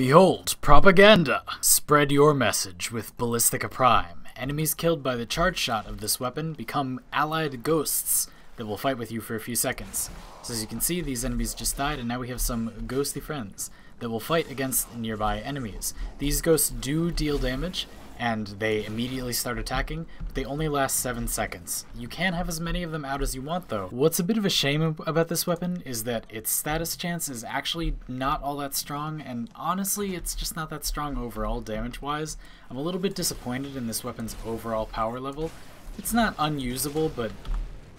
Behold, propaganda! Spread your message with Ballistica Prime. Enemies killed by the charge shot of this weapon become allied ghosts that will fight with you for a few seconds. So as you can see, these enemies just died, and now we have some ghostly friends that will fight against nearby enemies. These ghosts do deal damage, and they immediately start attacking, but they only last 7 seconds. You can have as many of them out as you want though. What's a bit of a shame about this weapon is that its status chance is actually not all that strong, and honestly it's just not that strong overall damage-wise. I'm a little bit disappointed in this weapon's overall power level. It's not unusable, but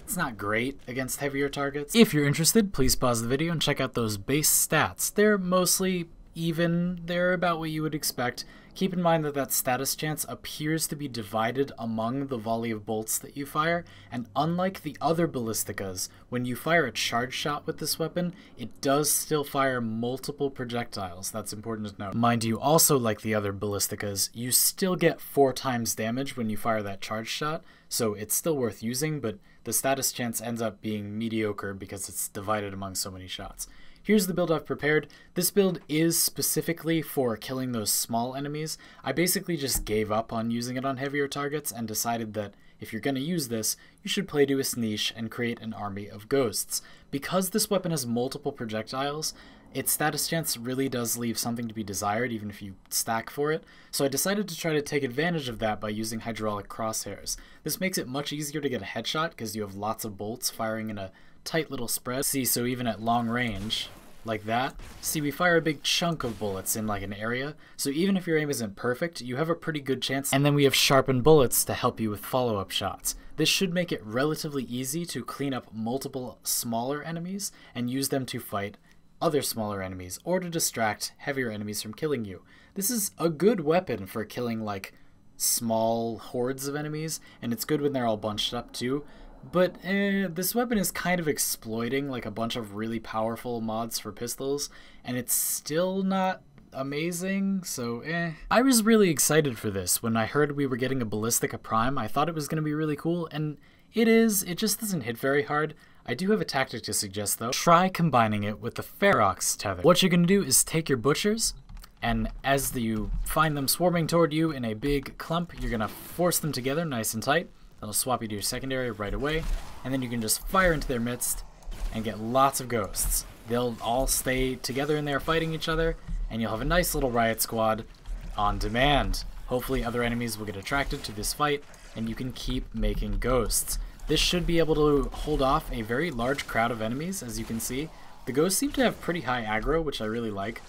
it's not great against heavier targets. If you're interested, please pause the video and check out those base stats. They're mostly even, they're about what you would expect. Keep in mind that that status chance appears to be divided among the volley of bolts that you fire, and unlike the other Ballisticas, when you fire a charge shot with this weapon, it does still fire multiple projectiles. That's important to note. Mind you, also like the other Ballisticas, you still get 4 times damage when you fire that charge shot, so it's still worth using, but the status chance ends up being mediocre because it's divided among so many shots. Here's the build I've prepared. This build is specifically for killing those small enemies. I basically just gave up on using it on heavier targets and decided that if you're going to use this, you should play to its niche and create an army of ghosts. Because this weapon has multiple projectiles, its status chance really does leave something to be desired even if you stack for it, so I decided to try to take advantage of that by using hydraulic crosshairs. This makes it much easier to get a headshot because you have lots of bolts firing in a tight little spread. See, so even at long range, like that, see, we fire a big chunk of bullets in like an area, so even if your aim isn't perfect, you have a pretty good chance, and then we have sharpened bullets to help you with follow-up shots. This should make it relatively easy to clean up multiple smaller enemies and use them to fight other smaller enemies, or to distract heavier enemies from killing you. This is a good weapon for killing like small hordes of enemies, and it's good when they're all bunched up too. But this weapon is kind of exploiting like a bunch of really powerful mods for pistols, and it's still not amazing, so I was really excited for this. When I heard we were getting a Ballistica Prime, I thought it was going to be really cool, and it is. It just doesn't hit very hard. I do have a tactic to suggest though. Try combining it with the Ferox tether. What you're going to do is take your butchers, and as you find them swarming toward you in a big clump, you're going to force them together nice and tight. That'll swap you to your secondary right away, and then you can just fire into their midst and get lots of ghosts. They'll all stay together in there fighting each other, and you'll have a nice little riot squad on demand. Hopefully other enemies will get attracted to this fight, and you can keep making ghosts. This should be able to hold off a very large crowd of enemies, as you can see. The ghosts seem to have pretty high aggro, which I really like.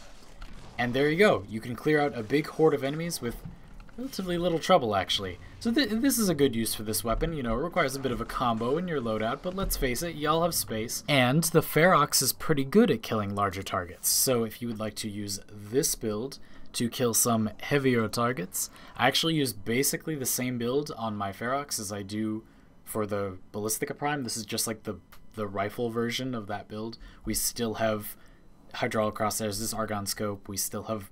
And there you go. You can clear out a big horde of enemies with relatively little trouble, actually. So this is a good use for this weapon. You know, it requires a bit of a combo in your loadout, but let's face it, y'all have space. And the Ferox is pretty good at killing larger targets, so if you would like to use this build to kill some heavier targets, I actually use basically the same build on my Ferox as I do for the Ballistica Prime. This is just like the rifle version of that build. We still have hydraulic crosshairs, this argon scope, we still have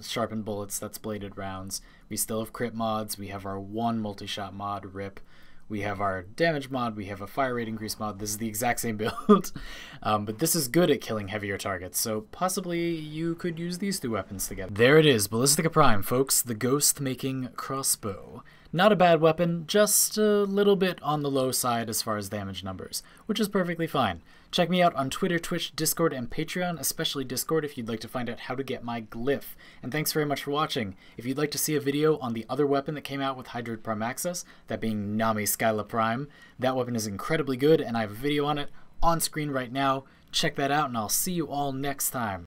sharpened bullets, that's bladed rounds, we still have crit mods, we have our one multi-shot mod, RIP, we have our damage mod, we have a fire rate increase mod. This is the exact same build, but this is good at killing heavier targets, so possibly you could use these two weapons together. There it is, Ballistica Prime, folks, the ghost-making crossbow. Not a bad weapon, just a little bit on the low side as far as damage numbers, which is perfectly fine. Check me out on Twitter, Twitch, Discord, and Patreon, especially Discord if you'd like to find out how to get my glyph. And thanks very much for watching. If you'd like to see a video on the other weapon that came out with Hydroid Prime access, that being Nami Skyla Prime, that weapon is incredibly good, and I have a video on it on screen right now. Check that out, and I'll see you all next time.